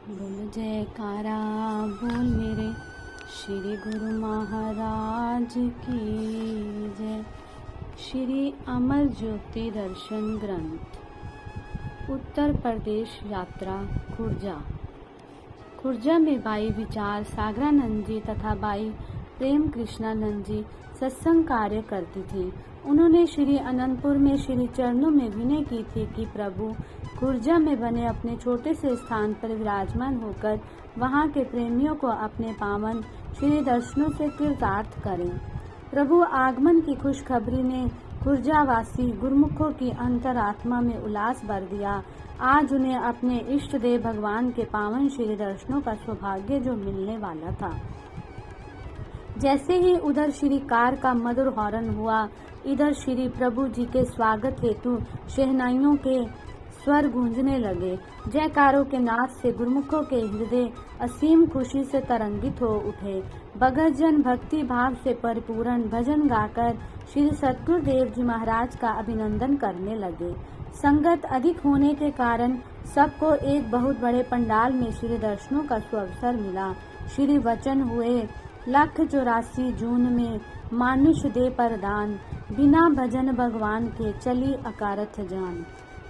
बोल जयकारा बोल मेरे श्री गुरु महाराज की जय। श्री अमर ज्योति दर्शन ग्रंथ उत्तर प्रदेश यात्रा खुर्जा। खुर्जा में भाई विचार सागरानंद जी तथा भाई प्रेम कृष्णानंद जी सत्संग कार्य करती थी। उन्होंने श्री अनंतपुर में श्री चरणों में विनय की थी कि प्रभु खुर्जा में बने अपने छोटे से स्थान पर विराजमान होकर वहां के प्रेमियों को अपने पावन श्री दर्शनों से कृतार्थ करें। प्रभु आगमन की खुशखबरी ने खुर्जावासी गुरुमुखों की अंतरात्मा में उल्लास भर दिया। आज उन्हें अपने इष्ट देव भगवान के पावन श्री दर्शनों का सौभाग्य जो मिलने वाला था। जैसे ही उधर श्री कार का मधुर हॉर्न हुआ, इधर श्री प्रभु जी के स्वागत हेतु शहनाइयों के स्वर गूंजने लगे। जयकारों के नाद से गुरुमुखों के हृदय असीम खुशी से तरंगित हो उठे। भगत जन भक्ति भाव से परिपूर्ण भजन गाकर श्री सतगुरु देव जी महाराज का अभिनंदन करने लगे। संगत अधिक होने के कारण सबको एक बहुत बड़े पंडाल में श्री दर्शनों का सुअवसर मिला। श्री वचन हुए 184 जून में मानुष दे परदान, बिना भजन भगवान के चली अकारथ जान।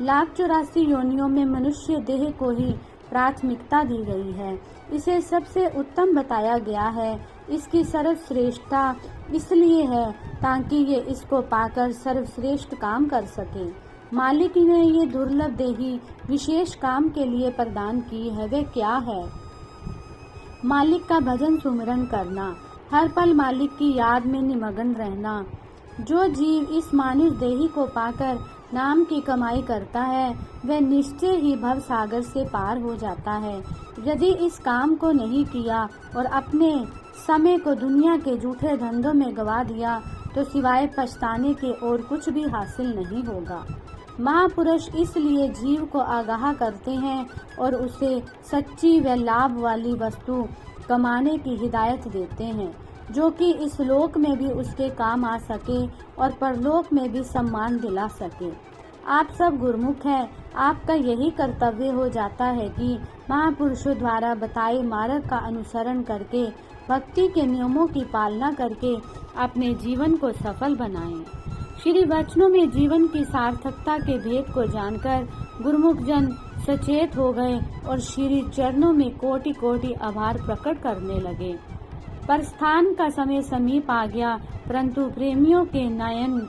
184 योनियों में मनुष्य देह को ही प्राथमिकता दी गई है। इसे सबसे उत्तम बताया गया है। इसकी सर्वश्रेष्ठता इसलिए है ताकि ये इसको पाकर सर्वश्रेष्ठ काम कर सके। मालिक ने ये दुर्लभ देही विशेष काम के लिए प्रदान की है। वे क्या है? मालिक का भजन सुमिरन करना, हर पल मालिक की याद में निमग्न रहना। जो जीव इस मानुष देही को पाकर नाम की कमाई करता है, वह निश्चय ही भव सागर से पार हो जाता है। यदि इस काम को नहीं किया और अपने समय को दुनिया के झूठे धंधों में गवा दिया, तो सिवाय पछताने के और कुछ भी हासिल नहीं होगा। महापुरुष इसलिए जीव को आगाह करते हैं और उसे सच्ची व लाभ वाली वस्तु कमाने की हिदायत देते हैं, जो कि इस लोक में भी उसके काम आ सके और परलोक में भी सम्मान दिला सके। आप सब गुरुमुख हैं। आपका यही कर्तव्य हो जाता है कि महापुरुषों द्वारा बताए मार्ग का अनुसरण करके भक्ति के नियमों की पालना करके अपने जीवन को सफल बनाएं। श्री वचनों में जीवन की सार्थकता के भेद को जानकर गुरुमुख जन सचेत हो गए और श्री चरणों में कोटि कोटि आभार प्रकट करने लगे। प्रस्थान का समय समीप आ गया, परंतु प्रेमियों के नयन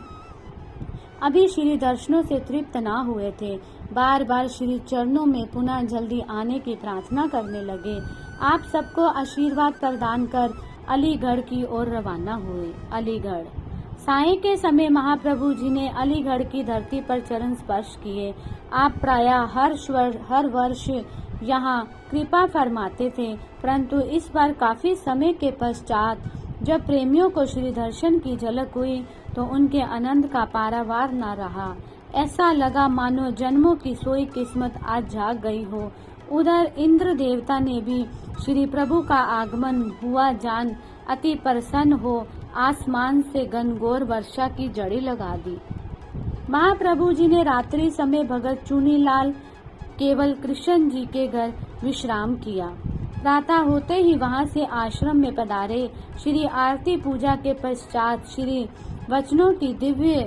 अभी श्री दर्शनों से तृप्त न हुए थे। बार बार श्री चरणों में पुनः जल्दी आने की प्रार्थना करने लगे। आप सबको आशीर्वाद प्रदान कर अलीगढ़ की ओर रवाना हुए। अलीगढ़ साय के समय महाप्रभु जी ने अलीगढ़ की धरती पर चरण स्पर्श किए। आप प्रायः हर वर्ष यहाँ कृपा फरमाते थे, परंतु इस बार काफी समय के पश्चात जब प्रेमियों को श्री दर्शन की झलक हुई तो उनके आनंद का पारावार न रहा। ऐसा लगा मानो जन्मों की सोई किस्मत आज जाग गई हो। उधर इंद्र देवता ने भी श्री प्रभु का आगमन हुआ जान अति प्रसन्न हो आसमान से घनघोर वर्षा की जड़ी लगा दी। महाप्रभु जी ने रात्रि समय भगत चुनीलाल केवल कृष्ण जी के घर विश्राम किया। प्रातः होते ही वहां से आश्रम में पधारे। श्री आरती पूजा के पश्चात श्री वचनों की दिव्य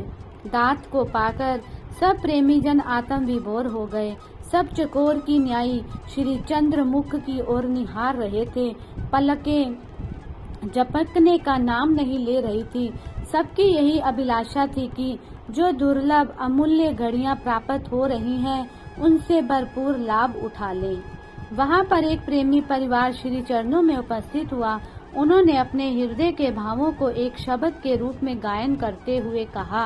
दात को पाकर सब प्रेमी जन आत्म विभोर हो गए। सब चकोर की न्यायी श्री चंद्रमुख की ओर निहार रहे थे। पलकें झपकने का नाम नहीं ले रही थी। सबकी यही अभिलाषा थी कि जो दुर्लभ अमूल्य घड़ियां प्राप्त हो रही हैं, उनसे भरपूर लाभ उठा लें। वहां पर एक प्रेमी परिवार श्री चरणों में उपस्थित हुआ। उन्होंने अपने हृदय के भावों को एक शब्द के रूप में गायन करते हुए कहा,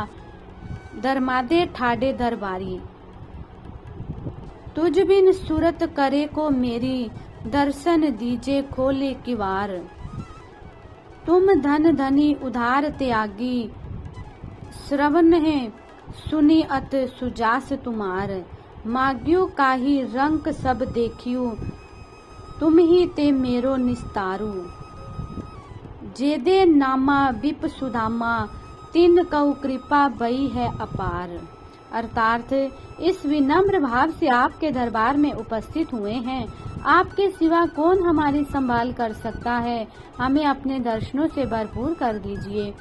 दरमादे ठाडे दरबारी, तुझ बिन सूरत करे को मेरी, दर्शन दीजे खोले किवार। तुम धन धनी उधार त्यागी, श्रवण है सुनी अत सुजास तुम्हार। माग्यू काही रंग सब देखियो, तुम ही ते मेरो निस्तारू। जेदे नामा विप सुदामा, तिन कऊ कृपा बई है अपार। अर्थात इस विनम्र भाव से आपके दरबार में उपस्थित हुए हैं। आपके सिवा कौन हमारी संभाल कर सकता है? हमें अपने दर्शनों से भरपूर कर दीजिए।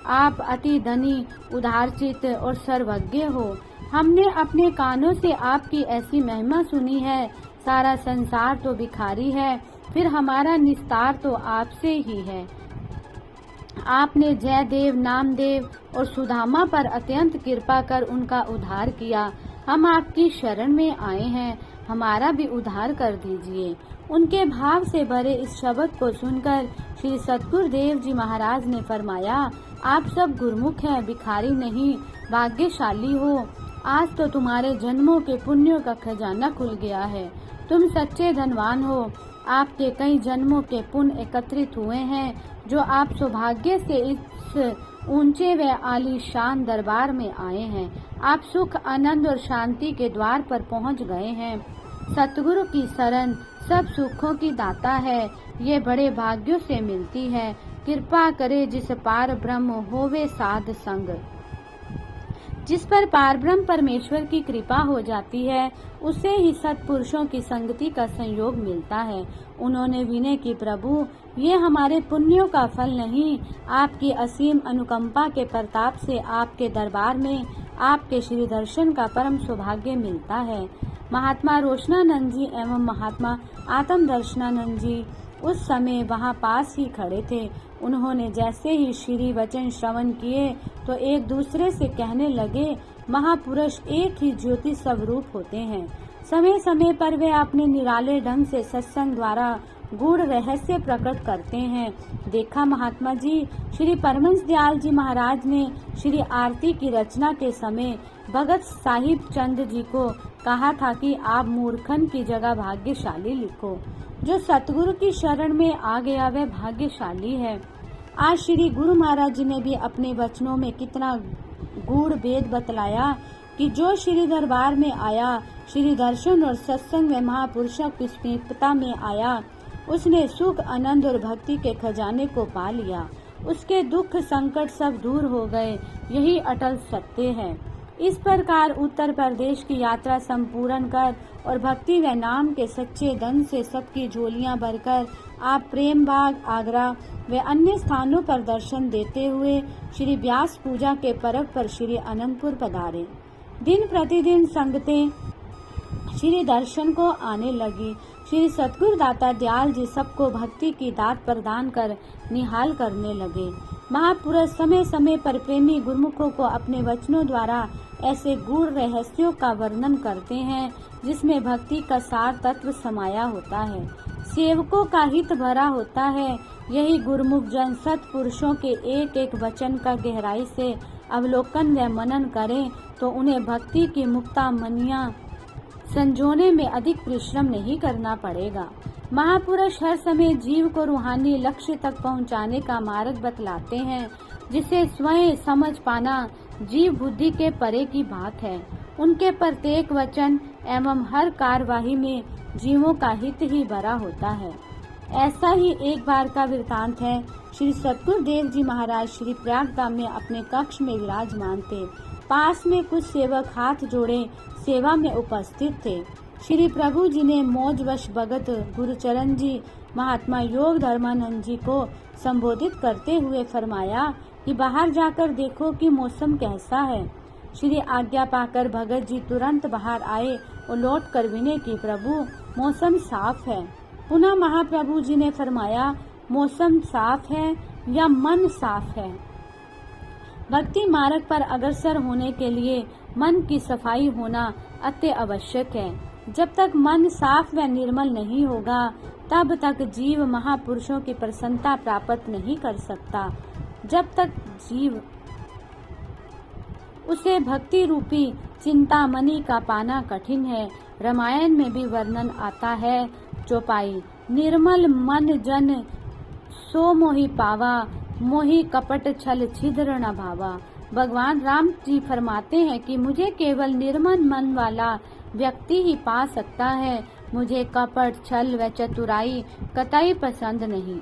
आप अति धनी, उदारचित और सर्वज्ञ हो। हमने अपने कानों से आपकी ऐसी महिमा सुनी है। सारा संसार तो भिखारी है, फिर हमारा निस्तार तो आपसे ही है। आपने जयदेव, नामदेव और सुदामा पर अत्यंत कृपा कर उनका उद्धार किया। हम आपकी शरण में आए हैं, हमारा भी उद्धार कर दीजिए। उनके भाव से भरे इस शब्द को सुनकर श्री सतगुरुदेव जी महाराज ने फरमाया, आप सब गुरुमुख हैं, भिखारी नहीं, भाग्यशाली हो। आज तो तुम्हारे जन्मों के पुण्यों का खजाना खुल गया है। तुम सच्चे धनवान हो। आपके कई जन्मों के पुण्य एकत्रित हुए हैं, जो आप सौभाग्य से इस ऊंचे व आलीशान दरबार में आए हैं। आप सुख, आनंद और शांति के द्वार पर पहुंच गए हैं। सतगुरु की शरण सब सुखों की दाता है, ये बड़े भाग्यों से मिलती है। कृपा करे जिस पार ब्रह्म होवे साध संग। जिस पर पारब्रह्म परमेश्वर की कृपा हो जाती है, उसे ही सत्पुरुषों की संगति का संयोग मिलता है। उन्होंने विनय की, प्रभु ये हमारे पुण्यों का फल नहीं, आपकी असीम अनुकंपा के प्रताप से आपके दरबार में आपके श्री दर्शन का परम सौभाग्य मिलता है। महात्मा रोशनानंद जी एवं महात्मा आत्म दर्शनानंद जी उस समय वहां पास ही खड़े थे। उन्होंने जैसे ही श्री वचन श्रवण किए तो एक दूसरे से कहने लगे, महापुरुष एक ही ज्योति स्वरूप होते हैं। समय समय पर वे अपने निराले ढंग से सत्संग द्वारा गूढ़ रहस्य प्रकट करते हैं। देखा महात्मा जी, श्री परमहंस दयाल जी महाराज ने श्री आरती की रचना के समय भगत साहिब चंद जी को कहा था कि आप मूर्खन की जगह भाग्यशाली लिखो। जो सतगुरु की शरण में आ गया वह भाग्यशाली है। आज श्री गुरु महाराज जी ने भी अपने वचनों में कितना गूढ़ भेद बतलाया कि जो श्री दरबार में आया, श्री दर्शन और सत्संग में महापुरुषों की समीपता में आया, उसने सुख, आनंद और भक्ति के खजाने को पा लिया। उसके दुख संकट सब दूर हो गए। यही अटल सत्य है। इस प्रकार उत्तर प्रदेश की यात्रा संपूर्ण कर और भक्ति व नाम के सच्चे धन से सबकी झोलियां भरकर आप प्रेम बाग, आगरा व अन्य स्थानों पर दर्शन देते हुए श्री व्यास पूजा के पर्व पर श्री अनंतपुर पधारे। दिन प्रतिदिन संगतें श्री दर्शन को आने लगी। श्री सतगुरु दाता दयाल जी सबको भक्ति की दात प्रदान कर निहाल करने लगे। महापुरुष समय समय पर प्रेमी गुरुमुखों को अपने वचनों द्वारा ऐसे गूढ़ रहस्यों का वर्णन करते हैं जिसमें भक्ति का सार तत्व समाया होता है, सेवकों का हित भरा होता है। यही गुरुमुख जन सत्पुरुषों के एक एक वचन का गहराई से अवलोकन व मनन करें तो उन्हें भक्ति की मुक्तामनियां संजोने में अधिक परिश्रम नहीं करना पड़ेगा। महापुरुष हर समय जीव को रूहानी लक्ष्य तक पहुंचाने का मार्ग बतलाते हैं, जिसे स्वयं समझ पाना जीव बुद्धि के परे की बात है। उनके प्रत्येक वचन एवं हर कार्यवाही में जीवों का हित ही भरा होता है। ऐसा ही एक बार का वृतांत है। श्री सतगुरुदेव जी महाराज श्री प्रयागधाम में अपने कक्ष में विराजमान थे। पास में कुछ सेवक हाथ जोड़े सेवा में उपस्थित थे। श्री प्रभु जी ने मौजवश भगत गुरुचरण जी महात्मा योग धर्मानंद जी को संबोधित करते हुए फरमाया कि बाहर जाकर देखो कि मौसम कैसा है। श्री आज्ञा पाकर भगत जी तुरंत बाहर आए और लौट कर विनय की, प्रभु मौसम साफ है। पुनः महाप्रभु जी ने फरमाया, मौसम साफ है या मन साफ है? भक्ति मार्ग पर अग्रसर होने के लिए मन की सफाई होना अति आवश्यक है। जब तक मन साफ व निर्मल नहीं होगा तब तक जीव महापुरुषों की प्रसन्नता प्राप्त नहीं कर सकता। जब तक जीव उसे भक्ति रूपी चिंतामणि का पाना कठिन है। रामायण में भी वर्णन आता है, चौपाई, निर्मल मन जन सो मोहि पावा, मोहि कपट छल छिद्र न भावा। भगवान राम जी फरमाते हैं कि मुझे केवल निर्मल मन वाला व्यक्ति ही पा सकता है। मुझे कपट, छल व चतुराई कतई पसंद नहीं।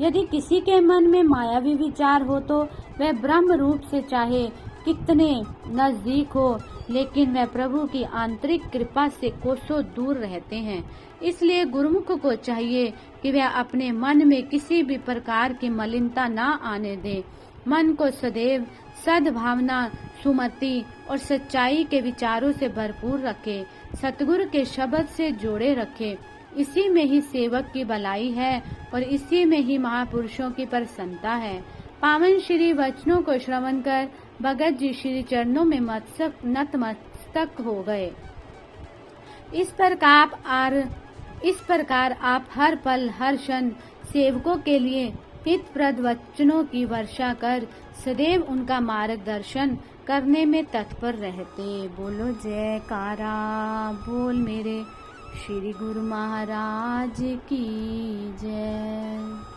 यदि किसी के मन में मायावी विचार हो तो वह ब्रह्म रूप से चाहे कितने नजदीक हो लेकिन वह प्रभु की आंतरिक कृपा से कोसों दूर रहते हैं। इसलिए गुरुमुख को चाहिए कि वह अपने मन में किसी भी प्रकार की मलिनता न आने दे। मन को सदैव सद्भावना, सुमति और सच्चाई के विचारों से भरपूर रखे, सतगुरु के शब्द से जोड़े रखे। इसी में ही सेवक की भलाई है और इसी में ही महापुरुषों की प्रसन्नता है। पावन श्री वचनों को श्रवण कर भगत जी श्री चरणों में नतमस्तक हो गए। इस प्रकार आप हर पल हर क्षण सेवकों के लिए हितप्रद वचनों की वर्षा कर सदैव उनका मार्गदर्शन करने में तत्पर रहते। बोलो जयकारा बोल मेरे श्री गुरु महाराज की जय।